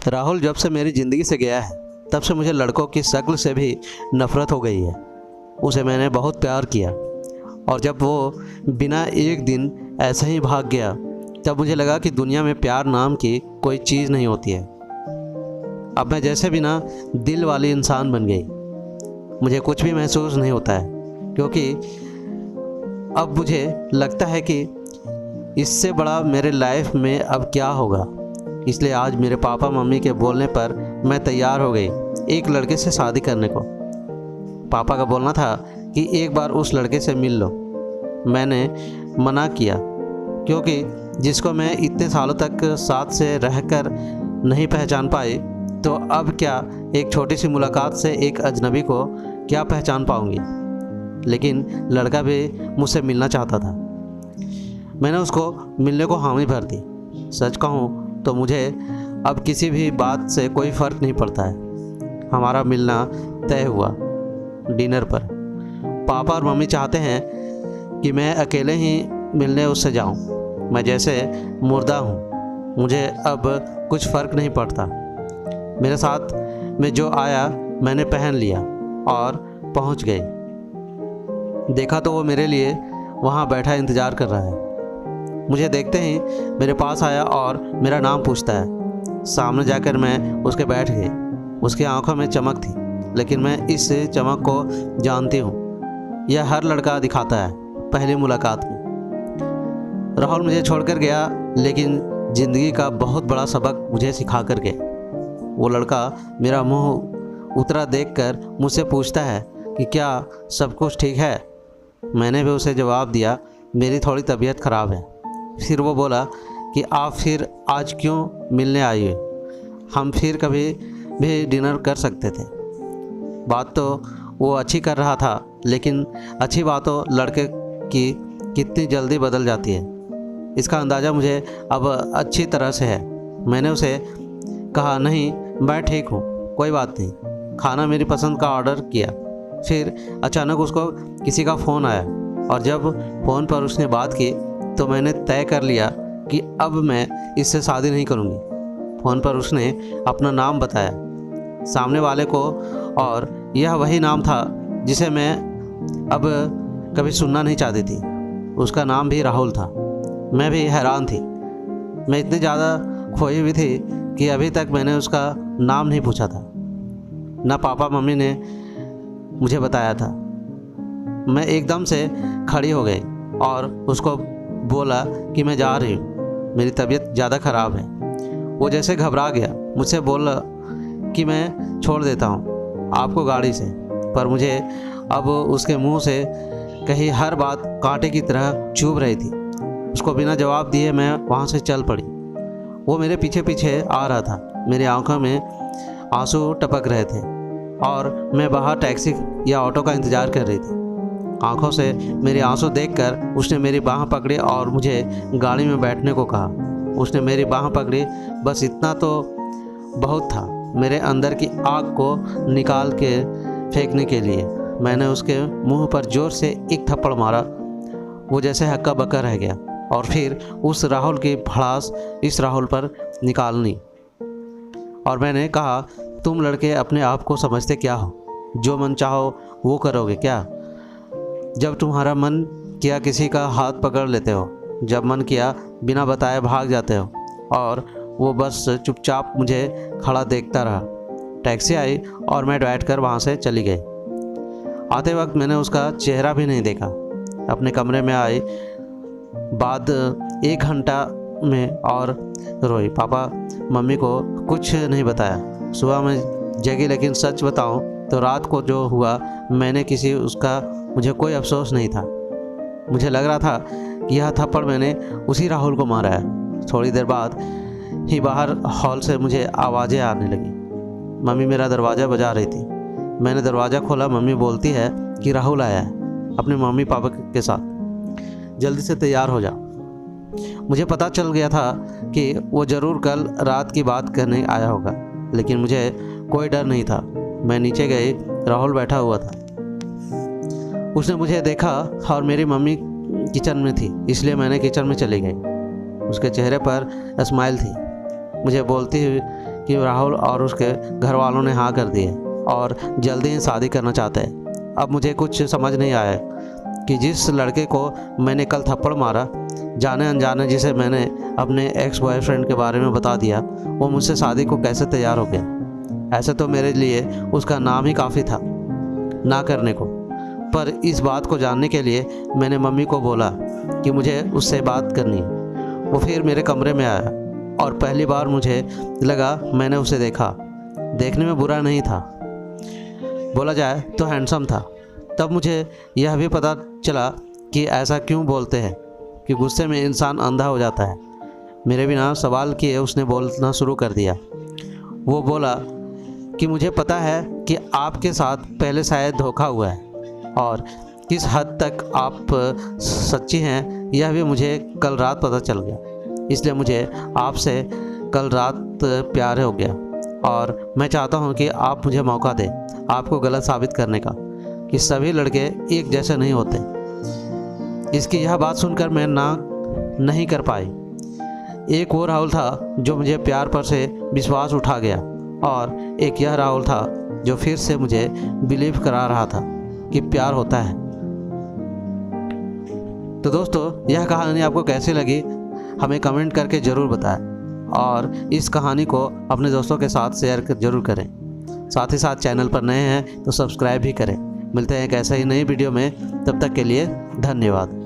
राहुल जब से मेरी ज़िंदगी से गया है तब से मुझे लड़कों की शक्ल से भी नफ़रत हो गई है। उसे मैंने बहुत प्यार किया और जब वो बिना एक दिन ऐसे ही भाग गया तब मुझे लगा कि दुनिया में प्यार नाम की कोई चीज़ नहीं होती है। अब मैं जैसे बिना दिल वाली इंसान बन गई। मुझे कुछ भी महसूस नहीं होता है क्योंकि अब मुझे लगता है कि इससे बड़ा मेरे लाइफ में अब क्या होगा। इसलिए आज मेरे पापा मम्मी के बोलने पर मैं तैयार हो गई एक लड़के से शादी करने को। पापा का बोलना था कि एक बार उस लड़के से मिल लो। मैंने मना किया क्योंकि जिसको मैं इतने सालों तक साथ से रहकर नहीं पहचान पाई तो अब क्या एक छोटी सी मुलाकात से एक अजनबी को क्या पहचान पाऊंगी। लेकिन लड़का भी मुझसे मिलना चाहता था। मैंने उसको मिलने को हामी भर दी। सच कहूँ तो मुझे अब किसी भी बात से कोई फ़र्क नहीं पड़ता है। हमारा मिलना तय हुआ डिनर पर। पापा और मम्मी चाहते हैं कि मैं अकेले ही मिलने उससे जाऊं। मैं जैसे मुर्दा हूं। मुझे अब कुछ फ़र्क नहीं पड़ता। मेरे साथ में जो आया मैंने पहन लिया और पहुंच गई। देखा तो वो मेरे लिए वहां बैठा इंतज़ार कर रहा है। मुझे देखते ही मेरे पास आया और मेरा नाम पूछता है। सामने जाकर मैं उसके बैठ गई। उसकी आंखों में चमक थी, लेकिन मैं इस चमक को जानती हूँ। यह हर लड़का दिखाता है पहली मुलाकात में। राहुल मुझे छोड़कर गया, लेकिन ज़िंदगी का बहुत बड़ा सबक मुझे सिखा कर गया। वो लड़का मेरा मुंह उतरा देखकर मुझसे पूछता है कि क्या सब कुछ ठीक है। मैंने भी उसे जवाब दिया, मेरी थोड़ी तबीयत ख़राब है। फिर वो बोला कि आप फिर आज क्यों मिलने आई हो, हम फिर कभी भी डिनर कर सकते थे। बात तो वो अच्छी कर रहा था, लेकिन अच्छी बातों लड़के की कितनी जल्दी बदल जाती है इसका अंदाज़ा मुझे अब अच्छी तरह से है। मैंने उसे कहा, नहीं मैं ठीक हूँ, कोई बात नहीं। खाना मेरी पसंद का ऑर्डर किया। फिर अचानक उसको किसी का फ़ोन आया और जब फ़ोन पर उसने बात की तो मैंने तय कर लिया कि अब मैं इससे शादी नहीं करूँगी। फ़ोन पर उसने अपना नाम बताया सामने वाले को, और यह वही नाम था जिसे मैं अब कभी सुनना नहीं चाहती थी। उसका नाम भी राहुल था। मैं भी हैरान थी। मैं इतनी ज़्यादा खोई हुई थी कि अभी तक मैंने उसका नाम नहीं पूछा था, ना पापा मम्मी ने मुझे बताया था। मैं एकदम से खड़ी हो गई और उसको बोला कि मैं जा रही हूँ, मेरी तबीयत ज़्यादा ख़राब है। वो जैसे घबरा गया, मुझसे बोला कि मैं छोड़ देता हूँ आपको गाड़ी से। पर मुझे अब उसके मुंह से कही हर बात कांटे की तरह चुभ रही थी। उसको बिना जवाब दिए मैं वहाँ से चल पड़ी। वो मेरे पीछे पीछे आ रहा था। मेरी आंखों में आंसू टपक रहे थे और मैं बाहर टैक्सी या ऑटो का इंतज़ार कर रही थी। आंखों से मेरे आंसू देखकर उसने मेरी बाँह पकड़ी और मुझे गाड़ी में बैठने को कहा। उसने मेरी बाँह पकड़ी, बस इतना तो बहुत था मेरे अंदर की आग को निकाल के फेंकने के लिए। मैंने उसके मुंह पर ज़ोर से एक थप्पड़ मारा। वो जैसे हक्का बक्का रह गया और फिर उस राहुल की भड़ास इस राहुल पर निकालनी। और मैंने कहा, तुम लड़के अपने आप को समझते क्या हो? जो मन चाहो वो करोगे क्या? जब तुम्हारा मन किया किसी का हाथ पकड़ लेते हो, जब मन किया बिना बताए भाग जाते हो। और वो बस चुपचाप मुझे खड़ा देखता रहा। टैक्सी आई और मैं बैठकर वहाँ से चली गई। आते वक्त मैंने उसका चेहरा भी नहीं देखा। अपने कमरे में आई बाद 1 घंटा में और रोई। पापा मम्मी को कुछ नहीं बताया। सुबह में जगी, लेकिन सच बताऊं तो रात को जो हुआ मैंने किसी उसका मुझे कोई अफसोस नहीं था। मुझे लग रहा था कि यह थप्पड़ मैंने उसी राहुल को मारा है। थोड़ी देर बाद ही बाहर हॉल से मुझे आवाज़ें आने लगी। मम्मी मेरा दरवाज़ा बजा रही थी। मैंने दरवाज़ा खोला। मम्मी बोलती है कि राहुल आया है अपने मम्मी पापा के साथ, जल्दी से तैयार हो जा। मुझे पता चल गया था कि वो ज़रूर कल रात की बात करने आया होगा, लेकिन मुझे कोई डर नहीं था। मैं नीचे गई, राहुल बैठा हुआ था। उसने मुझे देखा और मेरी मम्मी किचन में थी, इसलिए मैंने किचन में चली गई। उसके चेहरे पर स्माइल थी। मुझे बोलती हुई कि राहुल और उसके घर वालों ने हाँ कर दी है और जल्दी ही शादी करना चाहते हैं। अब मुझे कुछ समझ नहीं आया कि जिस लड़के को मैंने कल थप्पड़ मारा, जाने अनजाने जिसे मैंने अपने एक्स बॉयफ्रेंड के बारे में बता दिया, वो मुझसे शादी को कैसे तैयार हो गया। ऐसे तो मेरे लिए उसका नाम ही काफ़ी था ना करने को। पर इस बात को जानने के लिए मैंने मम्मी को बोला कि मुझे उससे बात करनी है। वो फिर मेरे कमरे में आया और पहली बार मुझे लगा मैंने उसे देखा। देखने में बुरा नहीं था, बोला जाए तो हैंडसम था। तब मुझे यह भी पता चला कि ऐसा क्यों बोलते हैं कि गुस्से में इंसान अंधा हो जाता है। मेरे बिना सवाल किए उसने बोलना शुरू कर दिया। वो बोला कि मुझे पता है कि आपके साथ पहले शायद धोखा हुआ है और किस हद तक आप सच्ची हैं यह भी मुझे कल रात पता चल गया। इसलिए मुझे आपसे कल रात प्यार हो गया और मैं चाहता हूं कि आप मुझे मौका दें आपको गलत साबित करने का कि सभी लड़के एक जैसे नहीं होते। इसकी यह बात सुनकर मैं ना नहीं कर पाई। एक वो राहुल था जो मुझे प्यार पर से विश्वास उठा गया और एक यह राहुल था जो फिर से मुझे बिलीव करा रहा था कि प्यार होता है। तो दोस्तों, यह कहानी आपको कैसी लगी हमें कमेंट करके ज़रूर बताएं और इस कहानी को अपने दोस्तों के साथ शेयर ज़रूर करें। साथ ही साथ चैनल पर नए हैं तो सब्सक्राइब भी करें। मिलते हैं एक ऐसे ही नई वीडियो में, तब तक के लिए धन्यवाद।